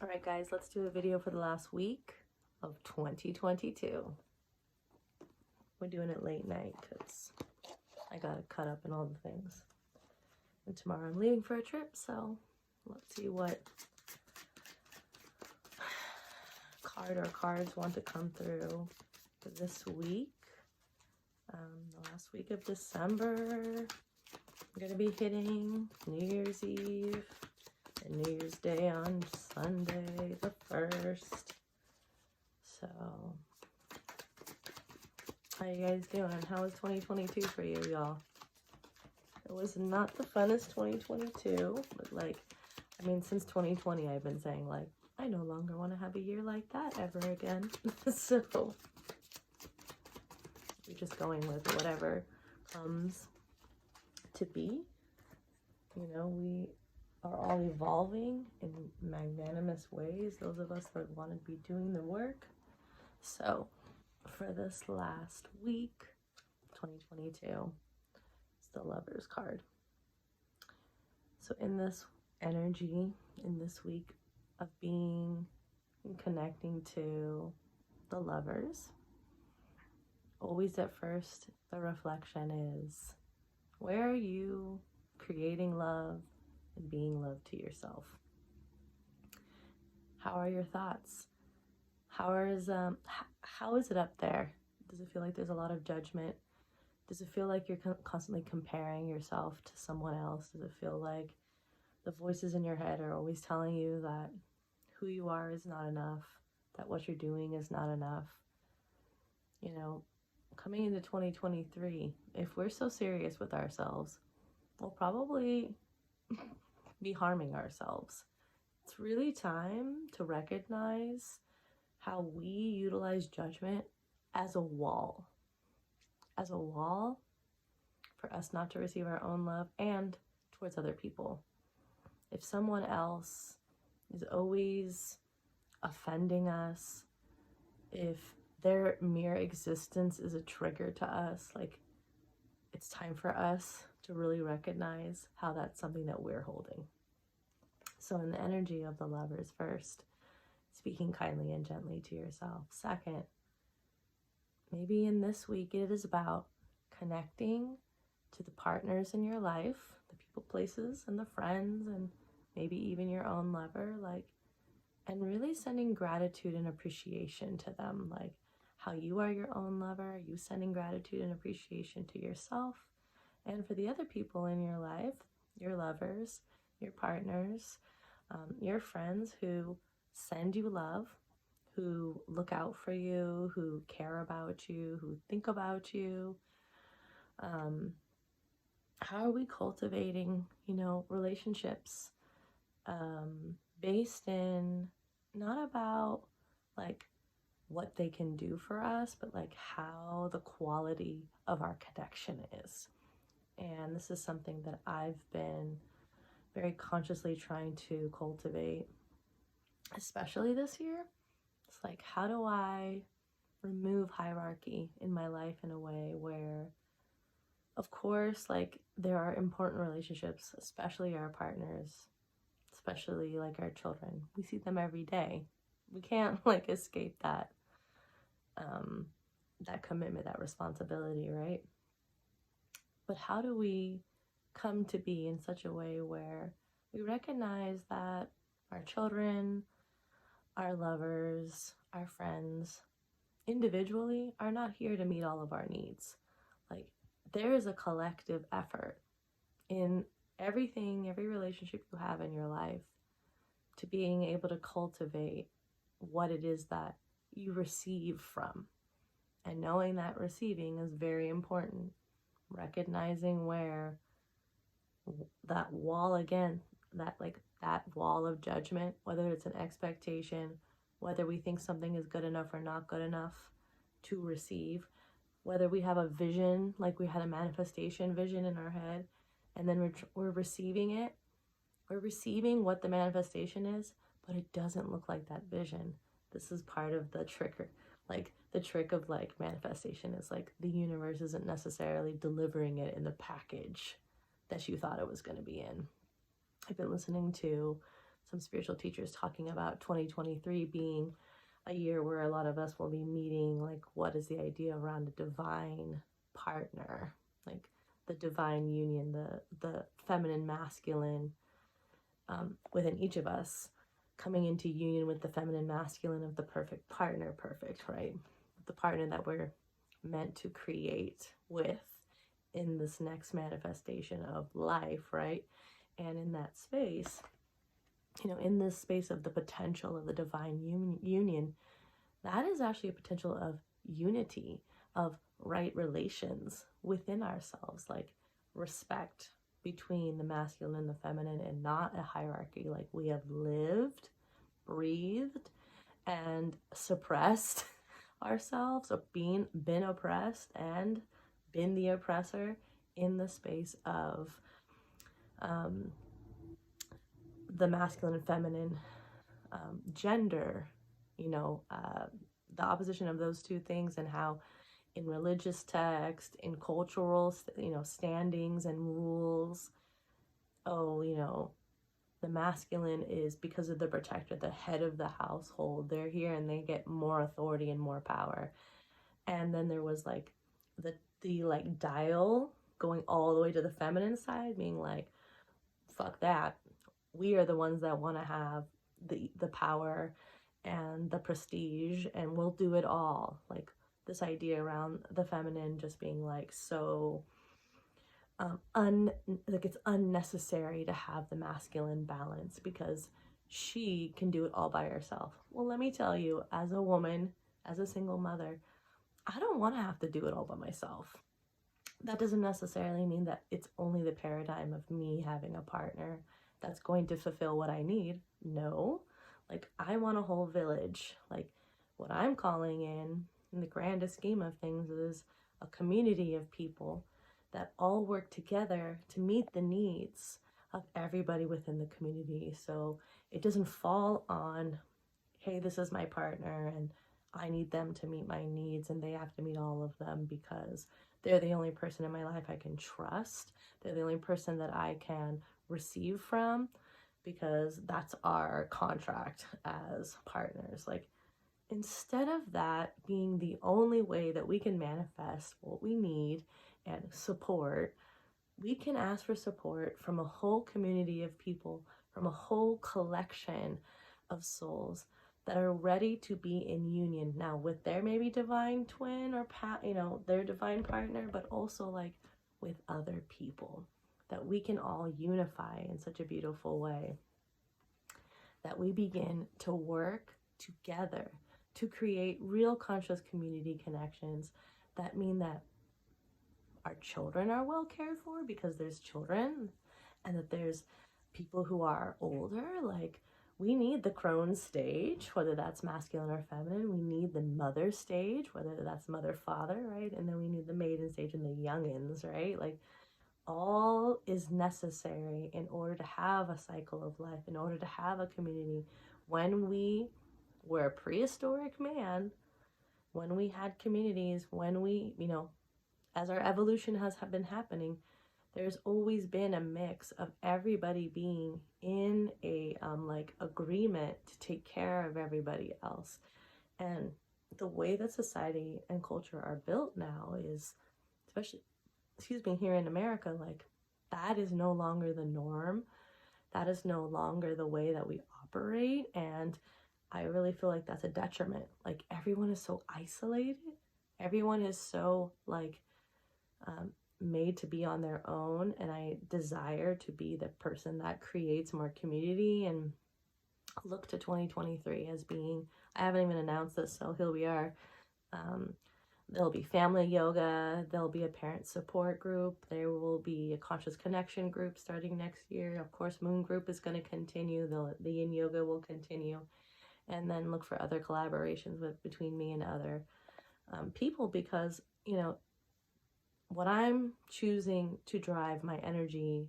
All right, guys, let's do a video for the last week of 2022. We're doing it late night because I gotta cut up and all the things. And tomorrow I'm leaving for a trip, so let's see what card or cards want to come through for this week. The last week of December, I'm gonna be hitting New Year's Eve and New Year's Day on Sunday the 1st. So, how you guys doing? How was 2022 for you, y'all? It was not the funnest 2022, but since 2020, I've been saying, I no longer want to have a year like that ever again. So, we're just going with whatever comes to be. You know, we are all evolving in magnanimous ways. Those of us that want to be doing the work. So, for this last week, 2022, it's the Lover's card. So in this energy, in this week of being and connecting to the lovers, always at first, the reflection is, where are you creating love and being love to yourself? How are your thoughts? How is it up there? Does it feel like there's a lot of judgment? Does it feel like you're constantly comparing yourself to someone else? Does it feel like the voices in your head are always telling you that who you are is not enough, that what you're doing is not enough? You know, coming into 2023, if we're so serious with ourselves, we'll probably be harming ourselves. It's really time to recognize how we utilize judgment as a wall for us not to receive our own love and towards other people. If someone else is always offending us, if their mere existence is a trigger to us, it's time for us to really recognize how that's something that we're holding. So in the energy of the Lovers, first, speaking kindly and gently to yourself. Second, maybe in this week it is about connecting to the partners in your life, the people, places, and the friends, and maybe even your own lover, and really sending gratitude and appreciation to them, how you are your own lover. Are you sending gratitude and appreciation to yourself and for the other people in your life, your lovers, your partners, your friends who send you love, who look out for you, who care about you, who think about you? How are we cultivating, relationships based in not about what they can do for us, but how the quality of our connection is? And this is something that I've been very consciously trying to cultivate, especially this year. It's how do I remove hierarchy in my life in a way where, of course, there are important relationships, especially our partners, especially our children. We see them every day. We can't escape that that commitment, that responsibility, right? But how do we come to be in such a way where we recognize that our children, our lovers, our friends, individually are not here to meet all of our needs? There is a collective effort in everything, every relationship you have in your life, to being able to cultivate what it is that you receive from. And knowing that receiving is very important. Recognizing where that wall, again, that wall of judgment, whether it's an expectation, whether we think something is good enough or not good enough to receive, whether we have a vision, we had a manifestation vision in our head, and then we're receiving it. We're receiving what the manifestation is, but it doesn't look like that vision. This is part of the trigger. The trick of manifestation is the universe isn't necessarily delivering it in the package that you thought it was going to be in. I've been listening to some spiritual teachers talking about 2023 being a year where a lot of us will be meeting, like, what is the idea around a divine partner, like the divine union, the feminine, masculine within each of us coming into union with the feminine, masculine of the perfect partner, right? The partner that we're meant to create with in this next manifestation of life, right? And in that space, in this space of the potential of the divine union, that is actually a potential of unity, of right relations within ourselves, like respect between the masculine and the feminine, and not a hierarchy. Like, we have lived, breathed, and suppressed ourselves, or been oppressed and been the oppressor in the space of the masculine and feminine gender, the opposition of those two things, and how in religious text, in cultural, standings and rules, the masculine is, because of the protector, the head of the household. They're here and they get more authority and more power. And then there was like the like dial going all the way to the feminine side, being like, fuck that. We are the ones that want to have the power and the prestige, and we'll do it all. Like, this idea around the feminine just being like so like it's unnecessary to have the masculine balance because she can do it all by herself. Well, let me tell you, as a woman, as a single mother, I don't want to have to do it all by myself. That doesn't necessarily mean that it's only the paradigm of me having a partner that's going to fulfill what I need. No, like, I want a whole village. Like, what I'm calling in the grandest scheme of things, is a community of people that all work together to meet the needs of everybody within the community. So it doesn't fall on, hey, this is my partner and I need them to meet my needs and they have to meet all of them because they're the only person in my life I can trust. They're the only person that I can receive from, because that's our contract as partners. Like, instead of that being the only way that we can manifest what we need and support, we can ask for support from a whole community of people, from a whole collection of souls that are ready to be in union now with their maybe divine twin or their divine partner, but also like with other people, that we can all unify in such a beautiful way, that we begin to work together to create real conscious community connections that mean that our children are well cared for because there's children, and that there's people who are older. Like, we need the crone stage, whether that's masculine or feminine. We need the mother stage, whether that's mother, father, right? And then we need the maiden stage and the youngins, right? Like, all is necessary in order to have a cycle of life, in order to have a community. When we were prehistoric man, when we had communities, when we, as our evolution has been happening, there's always been a mix of everybody being in a like agreement to take care of everybody else. And the way that society and culture are built now is, especially, here in America, like, that is no longer the norm. That is no longer the way that we operate. And I really feel like that's a detriment. Like, everyone is so isolated. Everyone is so like made to be on their own. And I desire to be the person that creates more community, and look to 2023 as being, I haven't even announced this, so here we are. There'll be family yoga, there'll be a parent support group, there will be a conscious connection group starting next year. Of course, moon group is going to continue, the yin yoga will continue, and then look for other collaborations between me and other people, because, what I'm choosing to drive my energy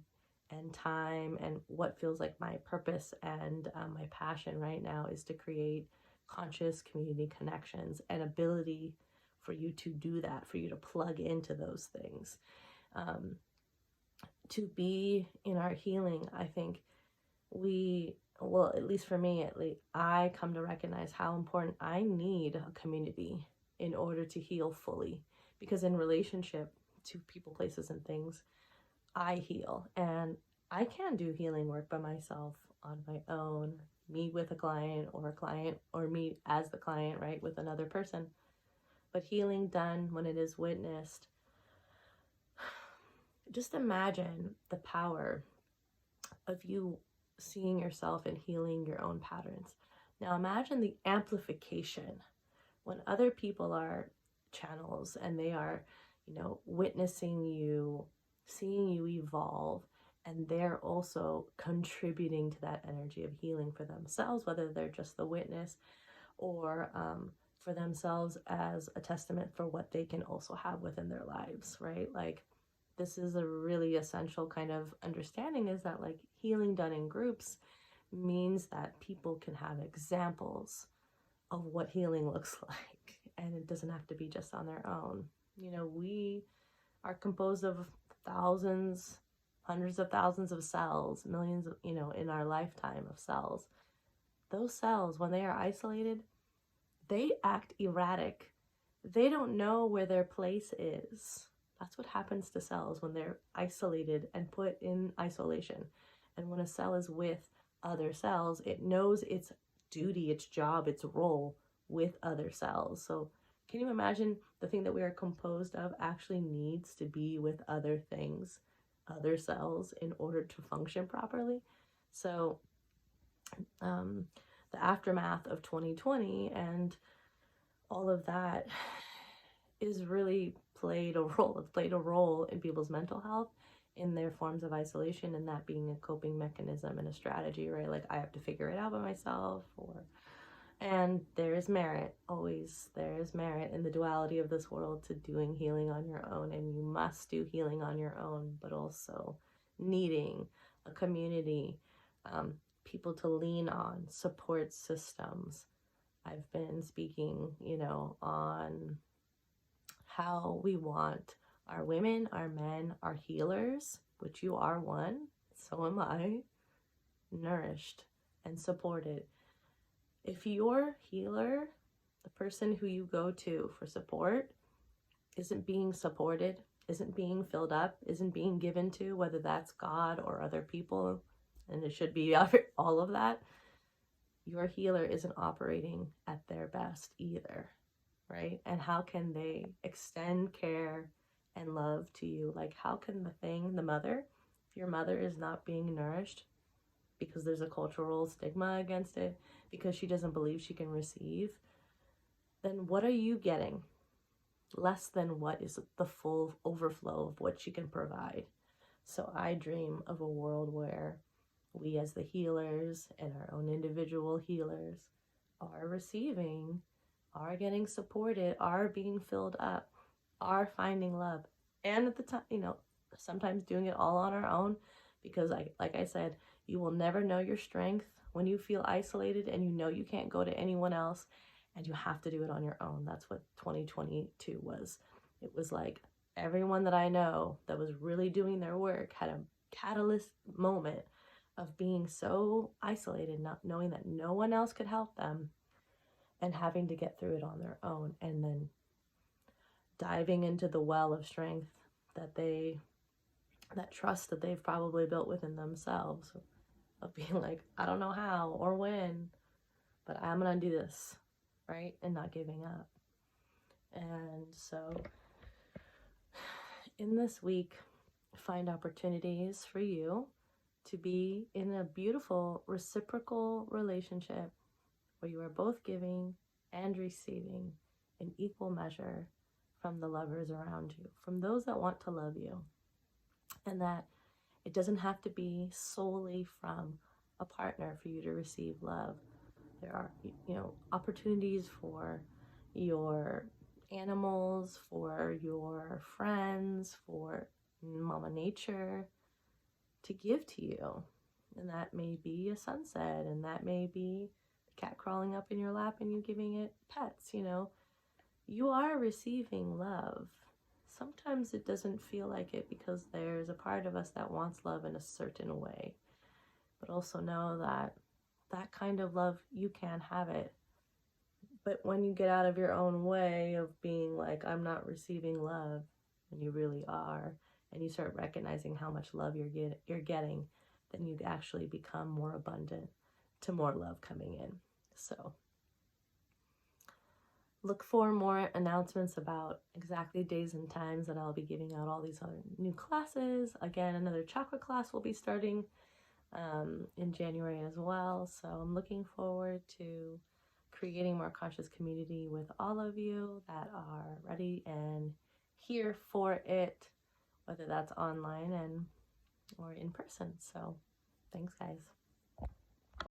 and time and what feels like my purpose and my passion right now is to create conscious community connections and ability for you to do that, for you to plug into those things. To be in our healing, I think we well, at least for me, at least I come to recognize how important I need a community in order to heal fully. Because in relationship to people, places, and things, I heal. And I can do healing work by myself on my own, me with a client, or me as the client, right, with another person. But healing done when it is witnessed, just imagine the power of you seeing yourself and healing your own patterns. Now imagine the amplification when other people are channels and they are, witnessing you, seeing you evolve, and they're also contributing to that energy of healing for themselves, whether they're just the witness or for themselves as a testament for what they can also have within their lives, right? Like, this is a really essential kind of understanding, is that like healing done in groups means that people can have examples of what healing looks like, and it doesn't have to be just on their own. We are composed of thousands, hundreds of thousands of cells, millions of, in our lifetime of cells. Those cells, when they are isolated, they act erratic. They don't know where their place is. That's what happens to cells when they're isolated and put in isolation. And when a cell is with other cells, it knows its duty, its job, its role with other cells. So can you imagine the thing that we are composed of actually needs to be with other things, other cells, in order to function properly? So the aftermath of 2020 and all of that is really played a role. It's played a role in people's mental health, in their forms of isolation, and that being a coping mechanism and a strategy, right? Like, I have to figure it out by myself, and there is merit, always there is merit in the duality of this world to doing healing on your own, and you must do healing on your own, but also needing a community, people to lean on, support systems. I've been speaking, on how we want our women, our men, our healers, which you are one, so am I, nourished and supported. If your healer, the person who you go to for support, isn't being supported, isn't being filled up, isn't being given to, whether that's God or other people, and it should be all of that, your healer isn't operating at their best either, right? And how can they extend care and love to you? Like, how can the mother, if your mother is not being nourished because there's a cultural stigma against it, because she doesn't believe she can receive, then what are you getting? Less than what is the full overflow of what she can provide. So I dream of a world where we as the healers and our own individual healers are receiving, are getting supported, are being filled up, are finding love. And at the time, sometimes doing it all on our own, because like I said, you will never know your strength when you feel isolated and you can't go to anyone else, and you have to do it on your own. That's what 2022 was. It was like everyone that I know that was really doing their work had a catalyst moment of being so isolated, not knowing that no one else could help them, and having to get through it on their own, and then diving into the well of strength that trust that they've probably built within themselves, of being like, I don't know how or when, but I'm gonna do this, right? And not giving up. And so in this week, find opportunities for you to be in a beautiful reciprocal relationship where you are both giving and receiving in equal measure from the lovers around you, from those that want to love you. And that it doesn't have to be solely from a partner for you to receive love. There are, opportunities for your animals, for your friends, for Mama Nature to give to you. And that may be a sunset, and that may be the cat crawling up in your lap and you giving it pets. You are receiving love. Sometimes it doesn't feel like it because there's a part of us that wants love in a certain way. But also know that that kind of love, you can have it. But when you get out of your own way of being like, I'm not receiving love, and you really are, and you start recognizing how much love you're getting, then you actually become more abundant to more love coming in. So look for more announcements about exactly days and times that I'll be giving out all these other new classes. Again, another chakra class will be starting in January as well. So I'm looking forward to creating more conscious community with all of you that are ready and here for it, whether that's online or in person. So thanks, guys.